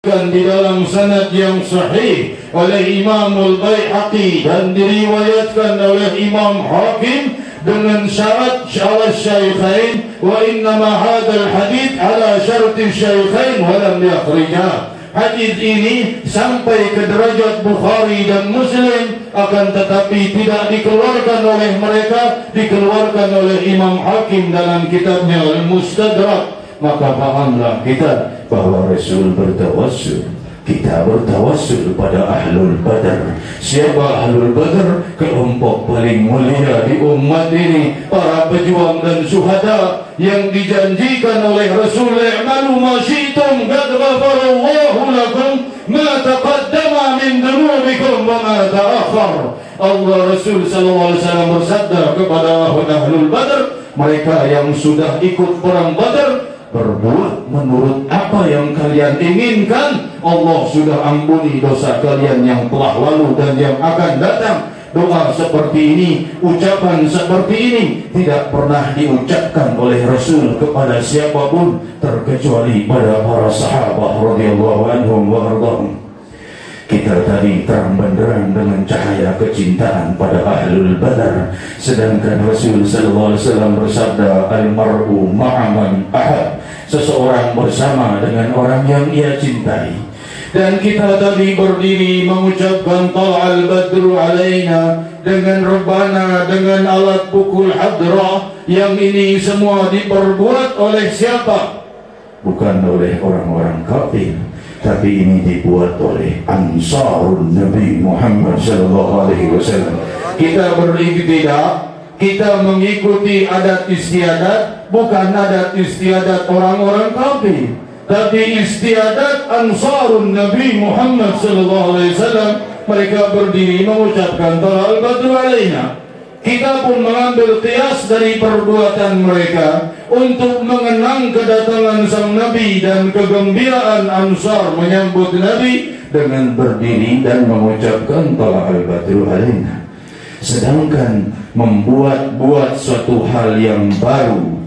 di dalam sanad yang sahih oleh Imam Al-Baihaqi dan diriwayatkan oleh Imam Hakim dengan syarat Syaikhain, wa innama hadzal hadits ala syarti Syaikhain wa lam yakhrijah. Hadis ini sampai ke derajat Bukhari dan Muslim, akan tetapi tidak dikeluarkan oleh mereka, dikeluarkan oleh Imam Hakim dalam kitabnya Al-Mustadrak. Maka fahamlah kita bahwa Rasul bertawassul. Kita bertawassul pada Ahlul Badar. Siapa Ahlul Badar? Kelompok paling mulia di umat ini, para pejuang dan syuhada yang dijanjikan oleh Rasul, i'malu ma syi'tum qad ghafarallahu lakum ma taqaddama min dhunubikum wa ma ta'akhkhar. Allah, Rasul sallallahu alaihi wasallam bersabda kepada Ahlul Badar, mereka yang sudah ikut perang Badar, berbuat menurut apa yang kalian inginkan, Allah sudah ampuni dosa kalian yang telah lalu dan yang akan datang. Doa seperti ini, ucapan seperti ini tidak pernah diucapkan oleh Rasul kepada siapapun terkecuali pada para sahabat radhiyallahu anhum wa ardhahum. Kita tadi terang benderang dengan cahaya kecintaan pada Ahlul Badar, sedangkan Rasul sallallahu alaihi wasallam bersabda, al-mar'u ma'a man ahab, seseorang bersama dengan orang yang ia cintai. Dan kita tadi berdiri mengucapkan tal'al badru alaina dengan rebana, dengan alat pukul hadrah, yang ini semua diperbuat oleh siapa? Bukan oleh orang-orang kafir, tapi ini dibuat oleh Ansarun Nabi Muhammad sallallahu alaihi wasallam. Kita beriktidak, kita mengikuti adat istiadat, bukan adat istiadat orang-orang kafir, tapi istiadat Ansarun Nabi Muhammad sallallahu alaihi wasallam. Mereka berdiri mengucapkan tal'al badru alaina. Kita pun mengambil qiyas dari perbuatan mereka untuk mengenang kedatangan sang Nabi dan kegembiraan Ansar menyambut Nabi dengan berdiri dan mengucapkan tal'al badru alaina. Sedangkan membuat suatu hal yang baru,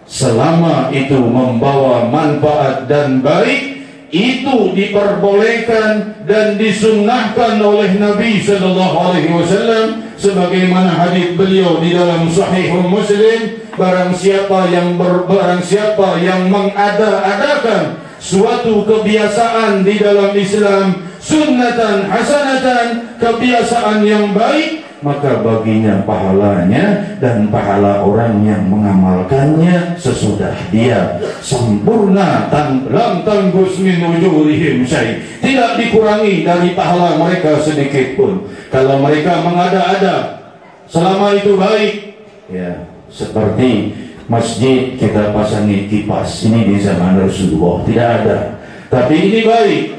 selama itu membawa manfaat dan baik, itu diperbolehkan dan disunnahkan oleh Nabi sallallahu alaihi wasallam, sebagaimana hadis beliau di dalam Sahih Muslim, barang siapa yang mengada-adakan suatu kebiasaan di dalam Islam, sunnatan hasanatan, kebiasaan yang baik, maka baginya pahalanya dan pahala orang yang mengamalkannya sesudah dia sempurna, lam tanggus min ujurihim syai', tidak dikurangi dari pahala mereka sedikit pun. Kalau mereka mengada-ada selama itu baik, ya, seperti masjid kita pasangi kipas, ini di zaman Rasulullah tidak ada, tapi ini baik.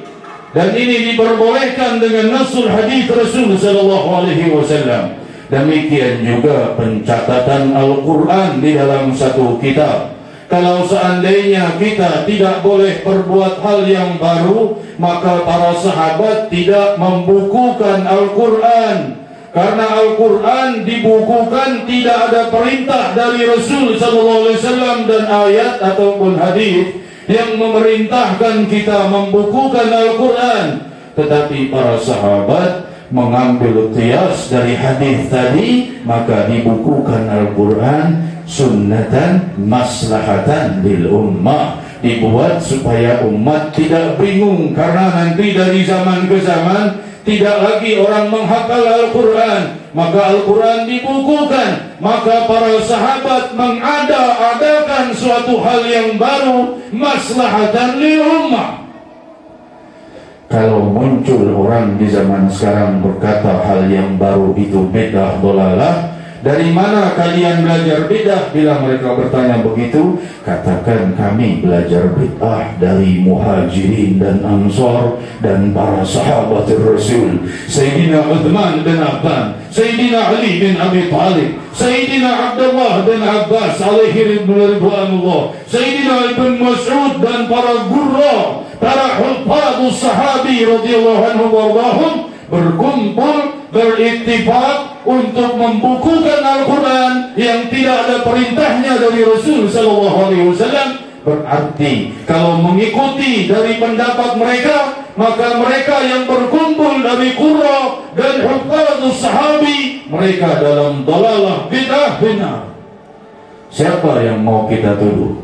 Dan ini diperbolehkan dengan nasul hadis Rasul sallallahu alaihi wasallam. Demikian juga pencatatan Al-Quran di dalam satu kitab. Kalau seandainya kita tidak boleh berbuat hal yang baru, maka para sahabat tidak membukukan Al-Quran. Karena Al-Quran dibukukan tidak ada perintah dari Rasul sallallahu alaihi wasallam dan ayat ataupun hadis yang memerintahkan kita membukukan Al-Quran. Tetapi para sahabat mengambil qiyas dari hadis tadi, maka dibukukan Al-Quran sunnatan maslahatan lil ummah, dibuat supaya umat tidak bingung, karena nanti dari zaman ke zaman tidak lagi orang menghafal Al-Quran, maka Al-Quran dibukukan. Maka para sahabat mengada-adakan suatu hal yang baru, maslahatan lil ummah. Kalau muncul orang di zaman sekarang berkata hal yang baru itu bid'ah dolalah, dari mana kalian belajar bid'ah? Bila mereka bertanya begitu, katakan kami belajar bid'ah dari Muhajirin dan Ansar dan para sahabat Rasul, Sayyidina Uthman bin Affan, Sayyidina Ali bin Abi Talib, Sayyidina Abdullah bin Abbas alaihi ridwanullah, Sayyidina Ibn Mas'ud dan para gurra, para hufadus sahabi radhiyallahu anhum warḍahum, berkumpul berittifaq untuk membukukan Al-Quran yang tidak ada perintahnya dari Rasul sallallahu alaihi wasallam, Berarti kalau mengikuti dari pendapat mereka, maka mereka yang berkumpul dari qurra dan hufadzus sahabi, mereka dalam dalalah bid'ah benar. Siapa yang mau kita tuduh?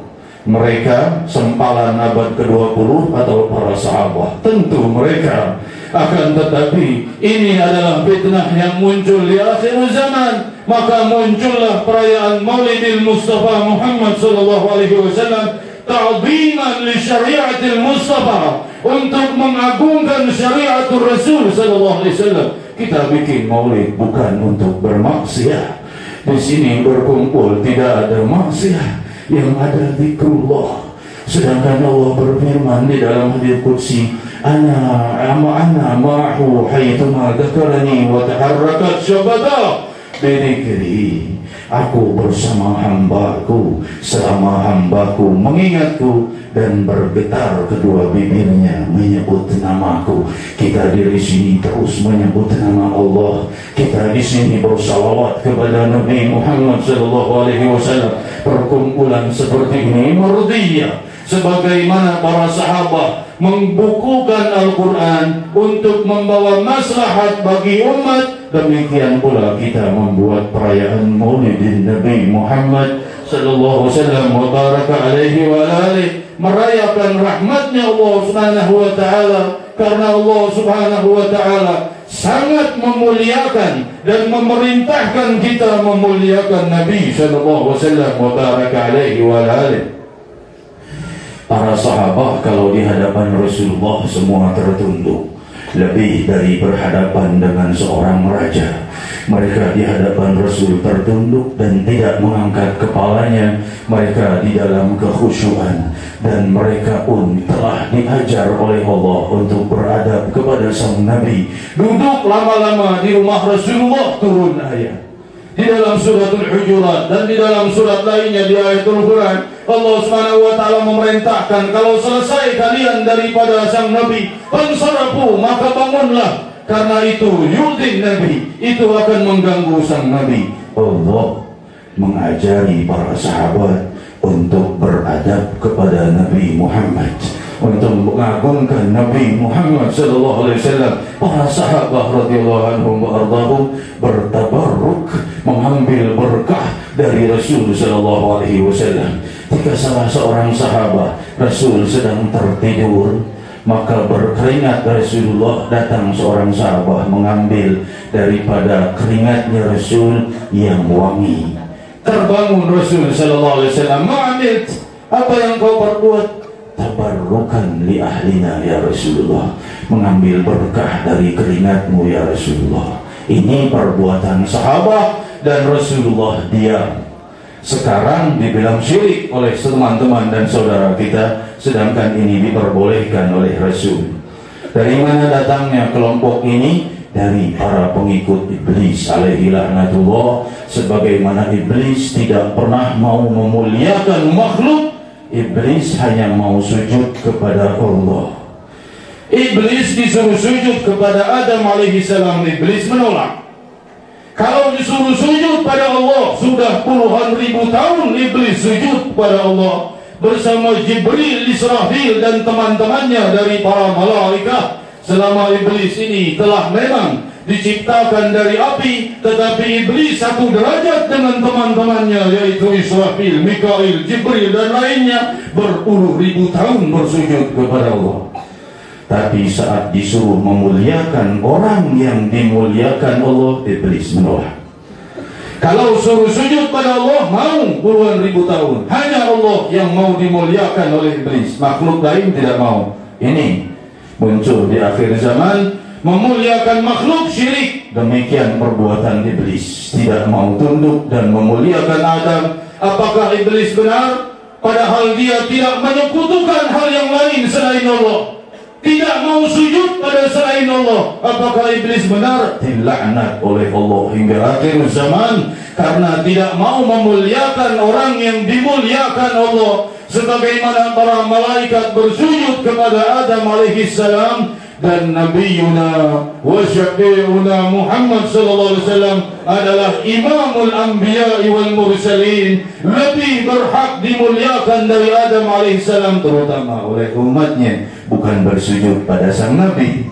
Mereka sempalan abad ke-20 atau para sahabat? Tentu mereka. Akan tetapi ini adalah fitnah yang muncul di akhir zaman. Maka muncullah perayaan Maulidil Mustafa Muhammad sallallahu alaihi wasallam, ta'ziman li syariatil Mustafa, untuk mengagungkan syariatul Rasul sallallahu alaihi wasallam. Kita bikin maulid bukan untuk bermaksiat. Di sini berkumpul tidak ada maksiat, yang ada zikrullah. Sedangkan Allah berfirman di dalam hadis qudsi, ana ma'ahu haitsuma dzakarani wa taharrakat syabata bidzikri. Aku bersama hambaku selama hambaku mengingatku dan bergetar kedua bibirnya menyebut namaku. Kita di sini terus menyebut nama Allah. Kita di sini bersalawat kepada Nabi Muhammad sallallahu alaihi wasallam. Perkumpulan seperti ini mardiyah, sebagaimana para sahabat membukukan Al-Quran untuk membawa maslahat bagi umat. Demikian pula kita membuat perayaan Maulidin Nabi Muhammad sallallahu alaihi wasallam wa baraka alaihi wa alihi, merayakan rahmatnya Allah subhanahu wa ta'ala, karena Allah subhanahu wa ta'ala sangat memuliakan dan memerintahkan kita memuliakan Nabi sallallahu alaihi wasallam wa baraka alaihi wa alihi. Para sahabat kalau di hadapan Rasulullah semua tertunduk, lebih dari berhadapan dengan seorang raja. Mereka di hadapan Rasul tertunduk dan tidak mengangkat kepalanya. Mereka di dalam kekhusyuan, dan mereka pun telah diajar oleh Allah untuk beradab kepada sang Nabi. Duduk lama-lama di rumah Rasulullah, turun ayat di dalam suratul Hujurat dan di dalam surat lainnya di ayatul Quran. Allah subhanahu wa ta'ala memerintahkan, kalau selesai kalian daripada sang Nabi, fansarafu, maka bangunlah, karena itu yu'dhin Nabi, itu akan mengganggu sang Nabi. Allah mengajari para sahabat untuk beradab kepada Nabi Muhammad, untuk mengagungkan Nabi Muhammad sallallahu alaihi wasallam. Para sahabat radhiyallahu anhum wa ardhahum bertabarruk, mengambil berkah dari Rasul sallallahu alaihi wasallam. Jika salah seorang sahabat, Rasul sedang tertidur, maka berkeringat Rasulullah, datang seorang sahabat mengambil daripada keringatnya Rasul yang wangi. Terbangun Rasul sallallahu alaihi wasallam, "Ma'amilt, apa yang kau perbuat?" "Tabarrukan li ahlina ya Rasulullah," mengambil berkah dari keringatmu ya Rasulullah. Ini perbuatan sahabat dan Rasulullah diam. Sekarang dibilang syirik oleh teman-teman dan saudara kita, sedangkan ini diperbolehkan oleh Rasul. Dari mana datangnya kelompok ini? Dari para pengikut iblis alaihi laknatullah. Sebagaimana iblis tidak pernah mau memuliakan makhluk, iblis hanya mau sujud kepada Allah. Iblis disuruh sujud kepada Adam alaihi salam, iblis menolak. Kalau disuruh sujud pada Allah, sudah puluhan ribu tahun iblis sujud kepada Allah bersama Jibril, Israfil dan teman-temannya dari para malaikat. Selama iblis ini telah memang diciptakan dari api, tetapi iblis satu derajat dengan teman-temannya, yaitu Israfil, Mikail, Jibril dan lainnya, berpuluh ribu tahun bersujud kepada Allah. Tapi saat disuruh memuliakan orang yang dimuliakan Allah, iblis menolak. Kalau suruh sujud pada Allah, mau puluhan ribu tahun. Hanya Allah yang mau dimuliakan oleh iblis, makhluk lain tidak mau. Ini muncul di akhir zaman, memuliakan makhluk syirik. Demikian perbuatan iblis, tidak mau tunduk dan memuliakan Adam. Apakah iblis benar? Padahal dia tidak menyekutukan hal yang lain selain Allah, tidak mau sujud pada selain Allah. Apakah iblis benar? Dilaknat oleh Allah hingga akhir zaman, karena tidak mau memuliakan orang yang dimuliakan Allah. Sebagaimana para malaikat bersujud kepada Adam alaihi salam, dan Nabiuna wa syafi'una Muhammad sallallahu alaihi wasallam adalah imamul anbiya'i wal mursalin, lebih berhak dimuliakan dari Adam alaihissalam, terutama oleh umatnya. Bukan bersujud pada sang Nabi,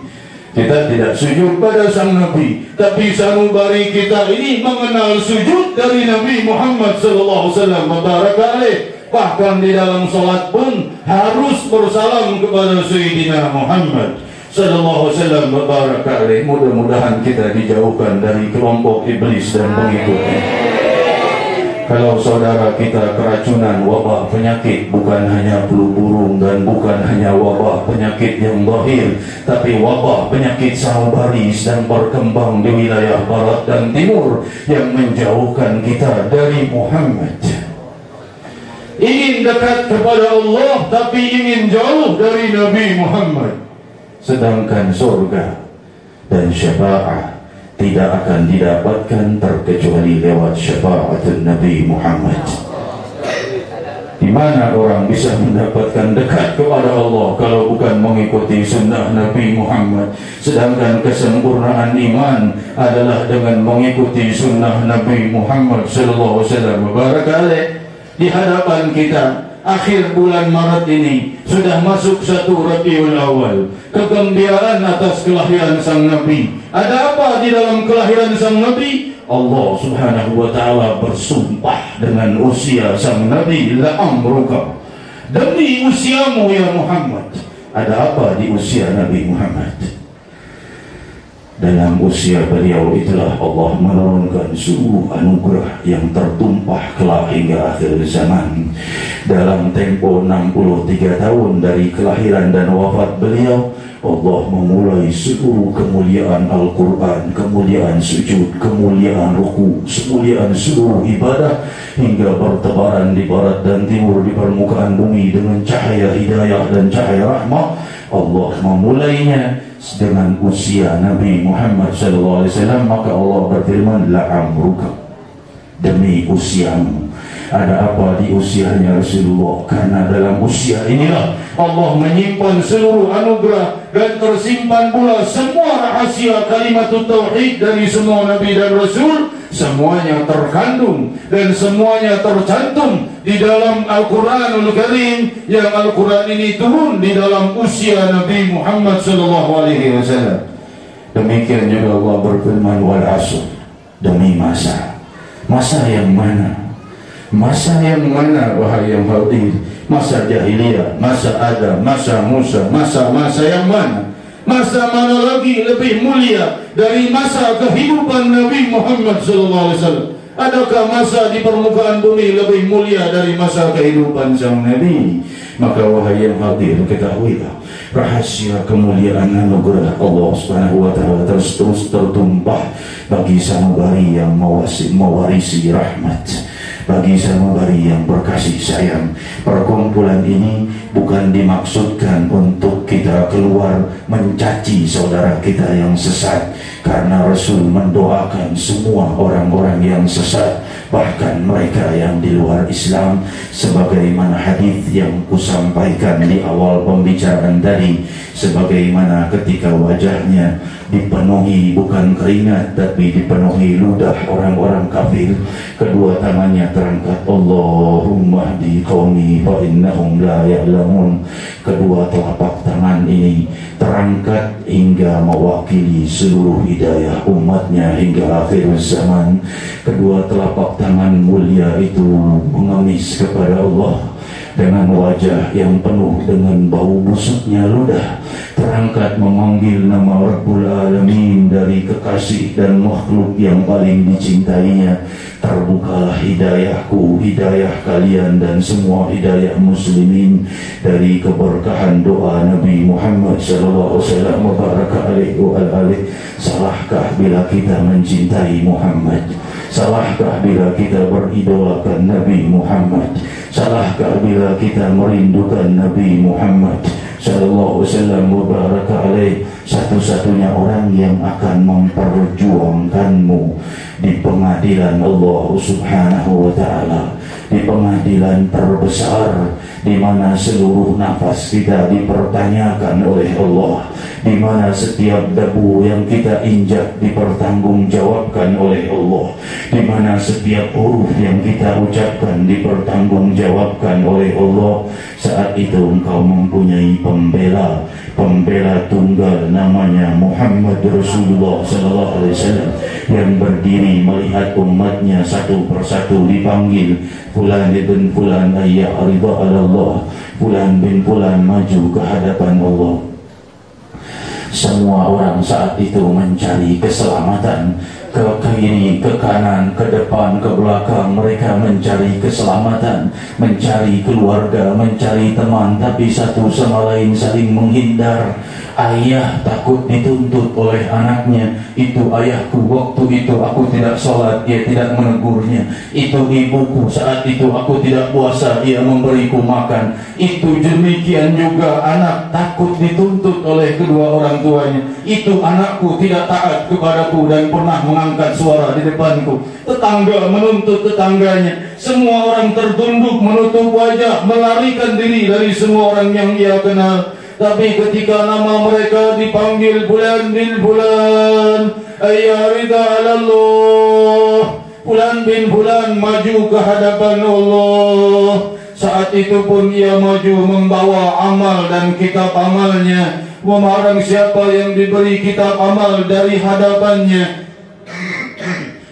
kita tidak sujud pada sang Nabi, tapi sanubari kita ini mengenal sujud dari Nabi Muhammad sallallahu alaihi wasallam mubarak alaih. Bahkan di dalam salat pun harus bersalam kepada Sayyidina Muhammad sallallahu alaihi wasallam mubarak alaih. Mudah-mudahan kita dijauhkan dari kelompok iblis dan pengikutnya. Kalau saudara kita keracunan wabah penyakit, bukan hanya flu burung dan bukan hanya wabah penyakit yang zahir, tapi wabah penyakit sanubari dan berkembang di wilayah barat dan timur yang menjauhkan kita dari Muhammad. Ingin dekat kepada Allah tapi ingin jauh dari Nabi Muhammad. Sedangkan surga dan syafaat tidak akan didapatkan terkecuali lewat syafaat Nabi Muhammad. Di mana orang bisa mendapatkan dekat kepada Allah kalau bukan mengikuti sunnah Nabi Muhammad? Sedangkan kesempurnaan iman adalah dengan mengikuti sunnah Nabi Muhammad sallallahu alaihi wasallam mubarak alaih. Di hadapan kita akhir bulan Maret ini sudah masuk 1 Rabiul Awal, kegembiraan atas kelahiran sang Nabi. Ada apa di dalam kelahiran sang Nabi? Allah subhanahu wa ta'ala bersumpah dengan usia sang Nabi, la amruka, demi usiamu ya Muhammad. Ada apa di usia Nabi Muhammad? Dalam usia beliau itulah Allah menurunkan seluruh anugerah yang tertumpah kelak hingga akhir zaman. Dalam tempo 63 tahun dari kelahiran dan wafat beliau, Allah memulai seluruh kemuliaan Al-Quran, kemuliaan sujud, kemuliaan ruku, kemuliaan seluruh ibadah, hingga bertebaran di barat dan timur di permukaan bumi dengan cahaya hidayah dan cahaya rahmah. Allah memulainya dengan usia Nabi Muhammad SAW. Maka Allah berfirman, la amruka, demi usiamu. Ada apa di usianya Rasulullah? Karena dalam usia inilah Allah menyimpan seluruh anugerah dan tersimpan pula semua rahasia kalimat tauhid dari semua Nabi dan Rasul. Semuanya terkandung dan semuanya tercantum di dalam Al-Quranul Karim, yang Al-Quran ini turun di dalam usia Nabi Muhammad SAW. Demikian juga Allah berfirman, wal asr, demi masa. Masa yang mana? Masa yang mana wahai yang hadir? Masa jahiliyah, masa Adam, masa Musa, masa yang mana? Masa mana lagi lebih mulia dari masa kehidupan Nabi Muhammad SAW? Adakah masa di permukaan bumi lebih mulia dari masa kehidupan sang Nabi? Maka wahai yang hadir, ketahuilah rahasia kemuliaan anugerah Allah Subhanahu wa ta'ala terus tertumpah bagi sanubari yang mewarisi rahmat, bagi sanubari yang berkasih sayang. Perkumpulan ini bukan dimaksudkan untuk kita keluar mencaci saudara kita yang sesat, karena Rasul mendoakan semua orang-orang yang sesat, bahkan mereka yang di luar Islam, sebagaimana hadis yang kusampaikan di awal pembicaraan tadi, sebagaimana ketika wajahnya dipenuhi bukan keringat tapi dipenuhi ludah orang-orang kafir, kedua tangannya terangkat, Allahumma hdi qaumi fa innahum la ya'lamun. Kedua telapak tangan ini terangkat hingga mewakili seluruh hidayah umatnya hingga akhir zaman. Kedua telapak tangan mulia itu mengemis kepada Allah dengan wajah yang penuh dengan bau busuknya ludah, terangkat memanggil nama Rabbul Alamin dari kekasih dan makhluk yang paling dicintainya. Terbukalah hidayahku, hidayah kalian dan semua hidayah muslimin dari keberkahan doa Nabi Muhammad SAW mubaraka alaihi wa alihi. Salahkah bila kita mencintai Muhammad? Salahkah bila kita beridolakan Nabi Muhammad? Salahkah bila kita merindukan Nabi Muhammad sallallahu alaihi wasallam mubaraka alaih? Satu-satunya orang yang akan memperjuangkanmu di pengadilan Allah subhanahu wa ta'ala, di pengadilan terbesar di mana seluruh nafas kita dipertanyakan oleh Allah, di mana setiap debu yang kita injak dipertanggungjawabkan oleh Allah, di mana setiap huruf yang kita ucapkan dipertanggungjawabkan oleh Allah. Saat itu engkau mempunyai pembela tunggal namanya Muhammad Rasulullah sallallahu alaihi wasallam, yang berdiri melihat umatnya satu persatu dipanggil, fulan bin fulan ayya ridha Allah, fulan bin fulan maju ke hadapan Allah. Semua orang saat itu mencari keselamatan, ke kiri, ke kanan, ke depan, ke belakang. Mereka mencari keselamatan, mencari keluarga, mencari teman, tapi satu sama lain saling menghindar. Ayah takut dituntut oleh anaknya. Itu ayahku, waktu itu aku tidak sholat, dia tidak menegurnya. Itu ibuku, saat itu aku tidak puasa, dia memberiku makan. Itu demikian juga anak takut dituntut oleh kedua orang tuanya. Itu anakku tidak taat kepadaku dan pernah mengangkat suara di depanku. Tetangga menuntut tetangganya. Semua orang tertunduk, menutup wajah, melarikan diri dari semua orang yang ia kenal. Tapi ketika nama mereka dipanggil bulan bin bulan, ayya ridha Allah, bulan bin bulan maju ke hadapan Allah. Saat itu pun ia maju membawa amal dan kitab amalnya. Memarang siapa yang diberi kitab amal dari hadapannya,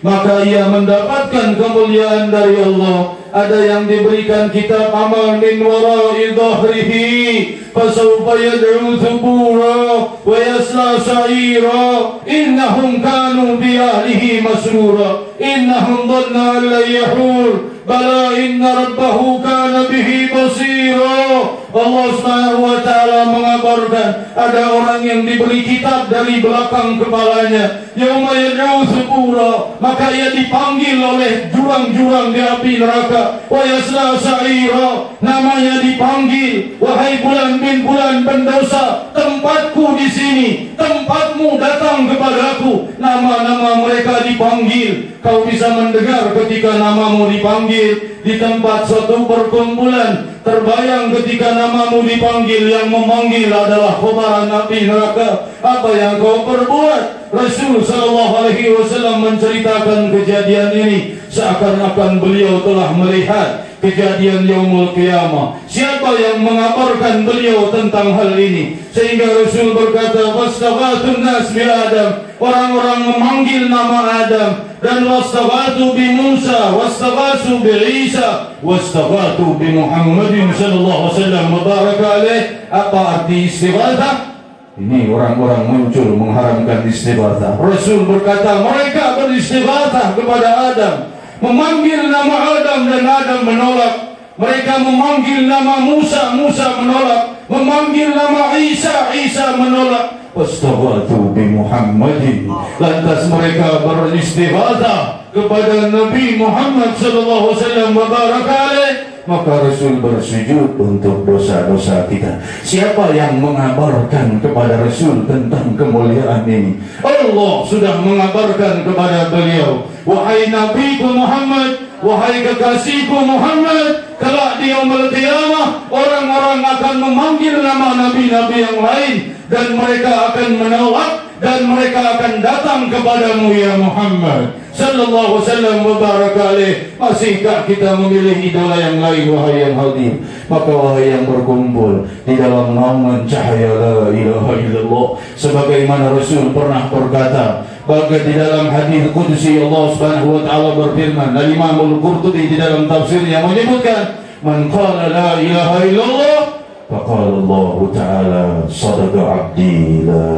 maka ia mendapatkan kemuliaan dari Allah. Ada yang diberikan kitab amal min wara'i dhahrihi, fasawfa yad'u thubura wa yasla sa'ira, innahum kanu bi ahlihi masrura, innahum dhanna an la yahur, bala inna rabbahu kana bihi basira. Allah Subhanahu wa ta'ala mengabarkan ada orang yang diberi kitab dari belakang kepalanya. Yauma yad'u thubura, maka ia dipanggil oleh jurang-jurang di api neraka. Wa yasla sa'ira, namanya dipanggil, wahai bulan bin bulan pendosa, tempatku di sini, tempatmu datang kepadaku. Nama-nama mereka dipanggil. Kau bisa mendengar ketika namamu dipanggil di tempat suatu perkumpulan. Terbayang ketika namamu dipanggil, yang memanggil adalah kobaran api neraka. Apa yang kau perbuat? Rasul sallallahu alaihi wasallam menceritakan kejadian ini seakan-akan beliau telah melihat kejadian yaumul qiyamah. Siapa yang mengabarkan beliau tentang hal ini? Sehingga Rasul berkata, wastaghatun nas bi Adam, orang-orang memanggil nama Adam. Dan wastaghatu bi Musa, wastaghatu bi Isa, wastaghatu bi Muhammadin sallallahu alaihi wasallam mubaraka alaih. Apa arti istighatsah? Ini orang-orang muncul mengharamkan istighatsah. Rasul berkata, mereka beristighatsah kepada Adam, memanggil nama Adam dan Adam menolak. Mereka memanggil nama Musa, Musa menolak. Memanggil nama Isa, Isa menolak. Wastaghatu bi Muhammadin, lantas mereka beristighatsah kepada Nabi Muhammad sallallahu alaihi wasallam mubaraka alaih. Maka Rasul bersujud untuk dosa-dosa kita. Siapa yang mengabarkan kepada Rasul tentang kemuliaan ini? Allah sudah mengabarkan kepada beliau, wahai Nabiku Muhammad, wahai kekasihku Muhammad, kelak di yaumul qiyamah orang-orang akan memanggil nama nabi-nabi yang lain, dan mereka akan menolak, dan mereka akan datang kepadamu ya Muhammad sallallahu alaihi wasallam mubaraka alaih. Masihkah kita memilih idola yang lain, wahai yang hadir? Maka wahai yang berkumpul di dalam naungan cahaya la ilaha illallah, sebagaimana Rasul pernah berkata, bahkan di dalam hadis qudsi Allah Subhanahu wa taala berfirman, Al-Imam Al-Qurtubi di dalam tafsirnya menyebutkan, man qala la ilaha illallah faqala Allah taala sadaqa abdi la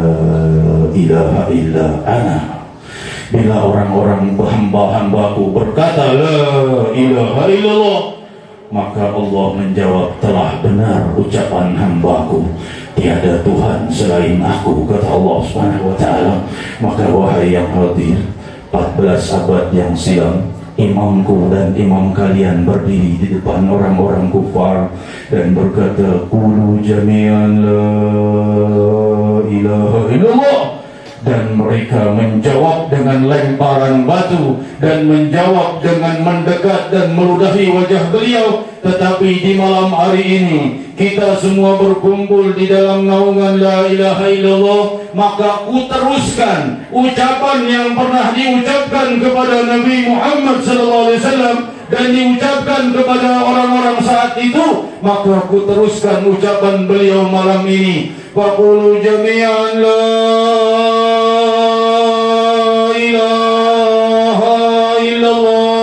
ilaha illa ana. Bila orang-orang hamba-hambaku berkata la ilaha illallah, maka Allah menjawab, telah benar ucapan hambaku, tiada Tuhan selain aku, kata Allah Subhanahu wa taala. Maka wahai yang hadir, 14 abad yang silam, imamku dan imam kalian berdiri di depan orang-orang kufar dan berkata, qulu jami'an la ilaha illallah. Dan mereka menjawab dengan lemparan batu, dan menjawab dengan mendekat dan meludahi wajah beliau. Tetapi di malam hari ini kita semua berkumpul di dalam naungan La ilaha illallah, maka ku teruskan ucapan yang pernah diucapkan kepada Nabi Muhammad SAW dan diucapkan kepada orang-orang saat itu, maka ku teruskan ucapan beliau malam ini. Faqulu jami'an la ilaha illallah.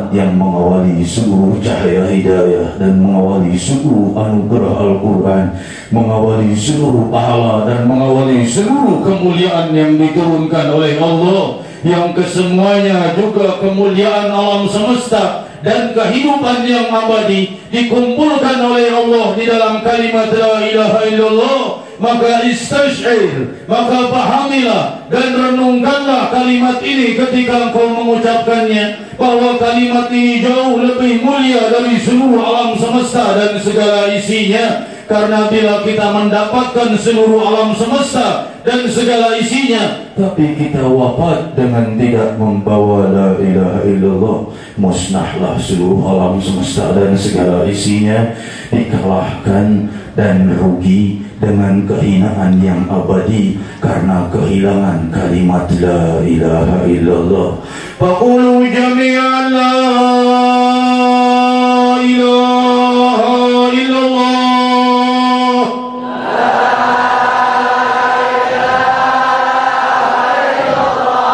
Yang mengawali seluruh cahaya hidayah dan mengawali seluruh anugerah Al-Quran, mengawali seluruh pahala dan mengawali seluruh kemuliaan yang diturunkan oleh Allah, yang kesemuanya juga kemuliaan alam semesta dan kehidupan yang abadi dikumpulkan oleh Allah di dalam kalimat La ilaha illallah. Maka istash'ir, maka pahamilah dan renungkanlah kalimat ini ketika engkau mengucapkannya, bahwa kalimat ini jauh lebih mulia dari seluruh alam semesta dan segala isinya. Karena bila kita mendapatkan seluruh alam semesta dan segala isinya, tapi kita wafat dengan tidak membawa La ilaha illallah, musnahlah seluruh alam semesta dan segala isinya, dikalahkan dan rugi dengan kehinaan yang abadi karena kehilangan kalimat La ilaha illallah. Faqulu jami'an la ilaha illallah.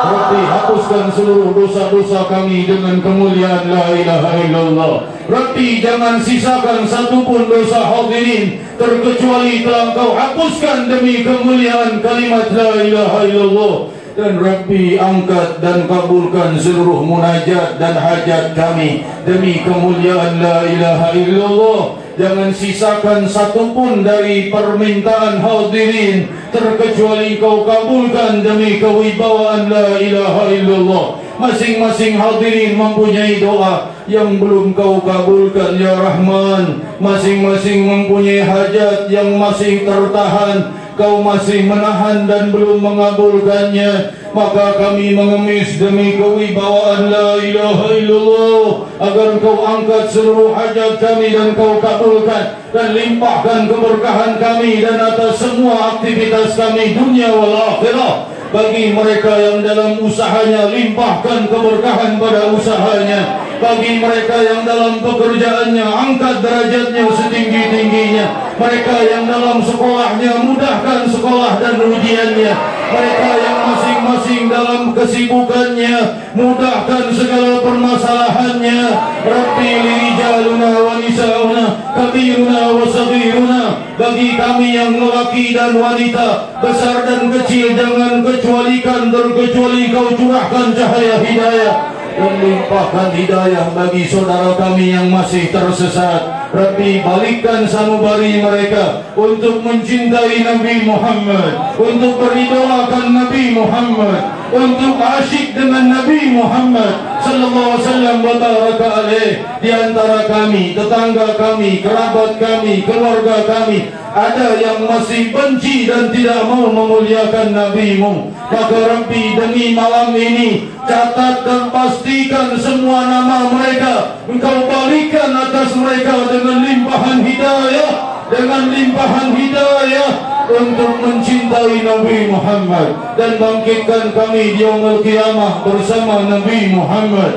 Rabbi, hapuskan seluruh dosa-dosa kami dengan kemuliaan La ilaha illallah. Rabbi, jangan sisakan satupun dosa hadirin terkecuali telah Engkau hapuskan demi kemuliaan kalimat La ilaha illallah. Dan Rabbi, angkat dan kabulkan seluruh munajat dan hajat kami demi kemuliaan La ilaha illallah. Jangan sisakan satupun dari permintaan hadirin terkecuali Engkau kabulkan demi kewibawaan La ilaha illallah. Masing-masing hadirin mempunyai doa yang belum Kau kabulkan ya Rahman. Masing-masing mempunyai hajat yang masih tertahan, Kau masih menahan dan belum mengabulkannya. Maka kami mengemis demi kewibawaan La ilaha illallah, agar Kau angkat seluruh hajat kami dan Kau kabulkan dan limpahkan keberkahan kami dan atas semua aktivitas kami dunia wal akhirah. Bagi mereka yang dalam usahanya, limpahkan keberkahan pada usahanya. Bagi mereka yang dalam pekerjaannya, angkat derajatnya setinggi-tingginya. Mereka yang dalam sekolahnya, mudahkan sekolah dan ujiannya. Mereka yang masing-masing dalam kesibukannya, mudahkan segala permasalahannya. Rabbi lirijaluna wa nisauna, kabiruna wa saghiruna. Bagi kami yang lelaki dan wanita, besar dan kecil, jangan kecualikan terkecuali Kau curahkan cahaya hidayah dan limpahkan hidayah bagi saudara kami yang masih tersesat. Rabbi, balikkan sanubari mereka untuk mencintai Nabi Muhammad, untuk beridolakan Nabi Muhammad, untuk asyik dengan Nabi Muhammad sallallahu alaihi wasallam wa baraka alaih. Di antara kami, tetangga kami, kerabat kami, keluarga kami, ada yang masih benci dan tidak mau memuliakan Nabi-Mu. Maka Rabbi, demi malam ini, catat dan pastikan semua nama mereka Engkau balikan atas mereka dengan limpahan hidayah, dengan limpahan hidayah untuk mencintai Nabi Muhammad, dan bangkitkan kami di yaumul qiyamah bersama Nabi Muhammad.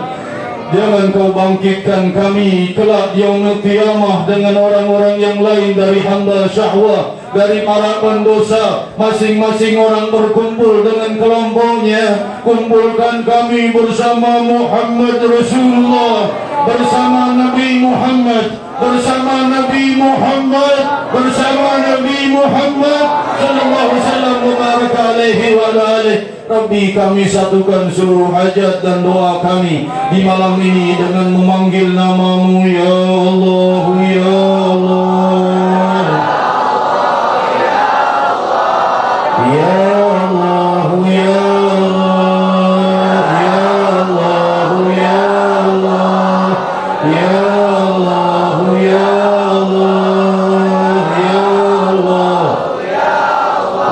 Jangan Kau bangkitkan kami kelak di yaumul qiyamah dengan orang-orang yang lain dari hamba syahwat, dari para pendosa. Masing-masing orang berkumpul dengan kelompoknya. Kumpulkan kami bersama Muhammad Rasulullah, bersama Nabi Muhammad, bersama Nabi Muhammad, bersama Nabi Muhammad sallallahu alaihi wasallam wa baraka alaihi wa alihi. Rabbi, kami satukan seluruh hajat dan doa kami di malam ini dengan memanggil nama-Mu ya Allah, ya Allah, ya Allah. Ya Allah, Ya Allah, Ya Allah.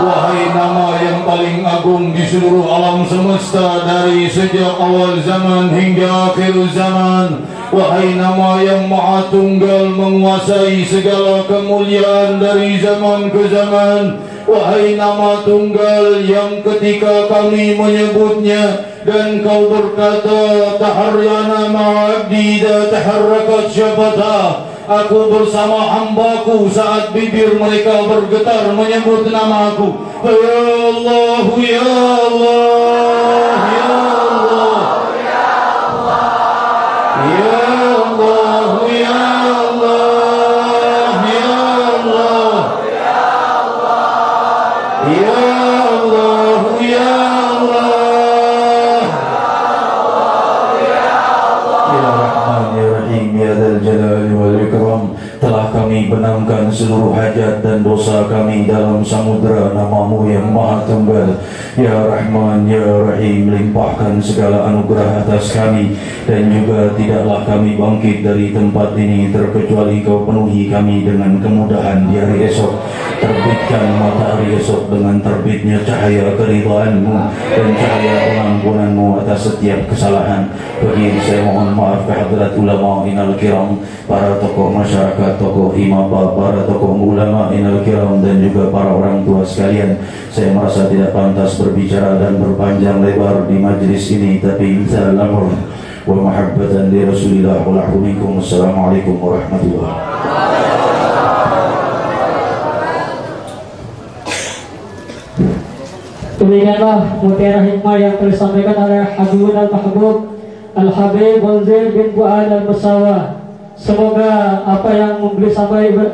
Wahai nama yang paling agung di seluruh alam semesta dari sejak awal zaman hingga akhir zaman. Wahai nama yang maha tunggal menguasai segala kemuliaan dari zaman ke zaman. Wahai nama tunggal yang ketika kami menyebutnya dan kau berkata taharyana ma'abdi da taharrakat syafata, aku bersama hambaku saat bibir mereka bergetar menyebut namaku. Ya Allah, Ya Allah, Ya Allah, Ya Allah, Ya Allah, Ya Allah, Ya Allah, Ya Allah, Ya Allah. Ya Rahman, Ya Rahim, Ya Dzal Jalali wal Ikram. Telah kami benamkan seluruh hajat dan dosa kami dalam samudera namamu yang maha tunggal. Ya Rahman, Ya Rahim, limpahkan segala anugerah atas kami. Dan juga tidaklah kami bangkit dari tempat ini terkecuali kau penuhi kami dengan kemudahan di hari esok. Terbitkan matahari esok dengan terbitnya cahaya keridhaanmu dan cahaya pengampunanmu atas setiap kesalahan. Bagi saya mohon maaf kehadirat ulama inal kiram, para tokoh masyarakat, tokoh himaba, para tokoh ulama inal kiram, dan juga para orang tua sekalian. Saya merasa tidak pantas berbicara dan berpanjang lebar di majlis ini, tapi misal al-amr wa mahabbatan li Rasulillah wa lahumikum. Assalamualaikum warahmatullahi wabarakatuh. Demikianlah mutiara hikmah yang telah disampaikan oleh Habibun Al-Mahbub Al-Habib Munzir bin Fuad Al-Musawa. Semoga apa yang beliau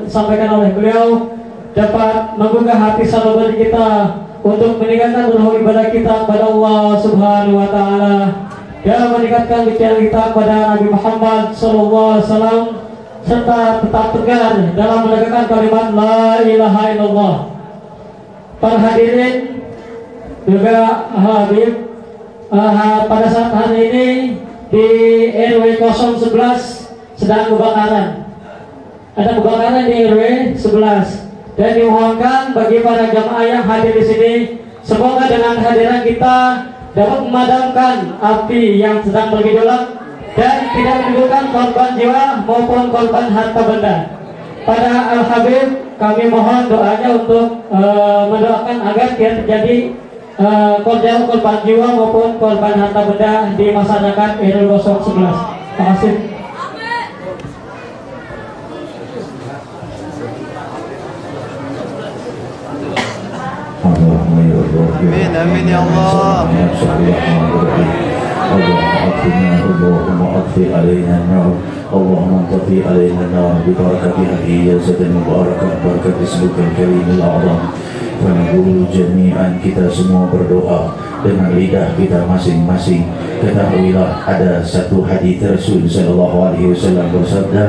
sampaikan oleh beliau dapat menggugah hati sahabat kita untuk meningkatkan ruh ibadah kita kepada Allah Subhanahu wa taala dan meningkatkan pikiran kita kepada Nabi Muhammad SAW, serta tetap tegar dalam menegakkan kalimat la ilaha illallah. Para hadirin juga Habib, pada saat hari ini di RW 011 sedang kebakaran. Ada kebakaran di RW 11 dan dimohonkan bagi para jamaah yang hadir di sini, semoga dengan kehadiran kita dapat memadamkan api yang sedang bergejolak dan tidak menimbulkan korban jiwa maupun korban harta benda. Pada Al-Habib kami mohon doanya untuk mendoakan agar tidak terjadi korban jiwa maupun korban harta benda di masyarakat RW 011. Terima kasih. Amin, amin ya Allah. Allahumma atfi alaina an-nar, Allahumma atfi alaina an-nar bi barakati hadhihi jazatan mubarakah, barakat ismikal karimil a'zam. Fanaqulu jami'an, kita semua berdoa dengan lidah kita masing-masing. Ketahuilah ada satu hadis Rasul sallallahu alaihi wasallam bersabda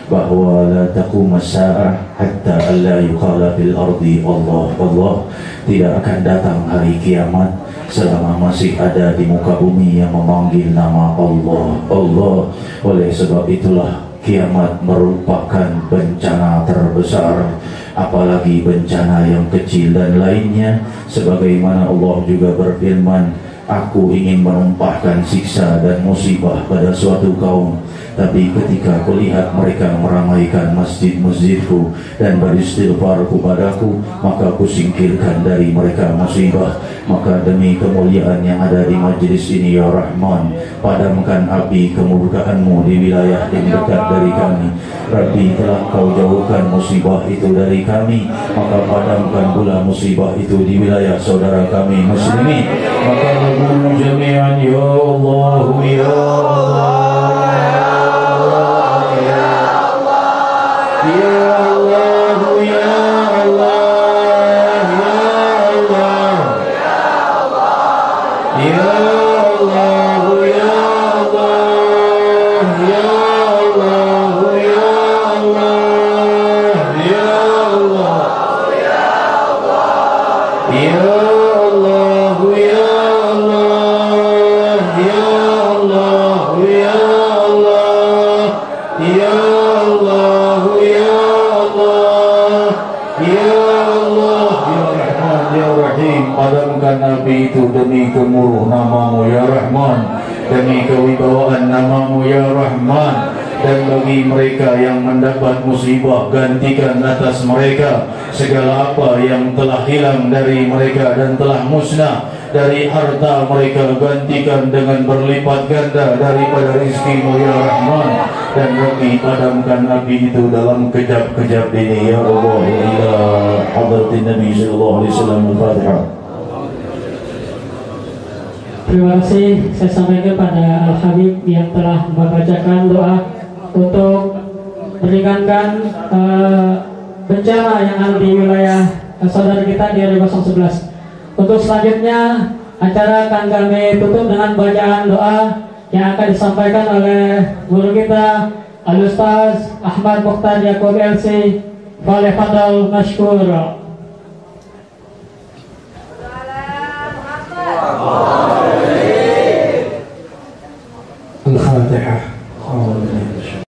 bahwa la taqumus sa'ah hatta alla yuqala fil ardi Allah Allah. Tidak akan datang hari kiamat selama masih ada di muka bumi yang memanggil nama Allah Allah. Oleh sebab itulah kiamat merupakan bencana terbesar, apalagi bencana yang kecil dan lainnya. Sebagaimana Allah juga berfirman, aku ingin menumpahkan siksa dan musibah pada suatu kaum, tapi ketika kulihat mereka meramaikan masjid-masjidku dan beristighfar kepadaku, maka ku singkirkan dari mereka musibah. Maka demi kemuliaan yang ada di majlis ini, ya Rahman, padamkan api kemurkaanmu di wilayah yang dekat dari kami. Rabbi, telah kau jauhkan musibah itu dari kami, maka padamkan pula musibah itu di wilayah saudara kami muslimin. Maka naqulu jami'an ya Allah, ya Allah, Ya Allah, Ya Allah, Ya Allah, Ya Rahman, Ya Rahim. Padamkan api itu demi gemuruh namamu Ya Rahman, demi kewibawaan namamu Ya Rahman. Dan bagi mereka yang mendapat musibah, gantikan atas mereka segala apa yang telah hilang dari mereka dan telah musnah dari harta mereka. Gantikan dengan berlipat ganda daripada rizkimu Ya Rahman. Dan bagi padamkan api itu dalam kejap-kejap ini Ya Allah. Ila hadratin Nabi sallallahu alaihi wasallam. Al-Fatihah. Terima kasih saya sampaikan pada Al-Habib yang telah membacakan doa untuk meringankan bencana yang ada di wilayah saudara kita di RW 011. Untuk selanjutnya acara akan kami tutup dengan bacaan doa yang akan disampaikan oleh guru kita Al-Ustaz Ahmad Mukhtar Yaakob LC. Falyafadhal mashkura.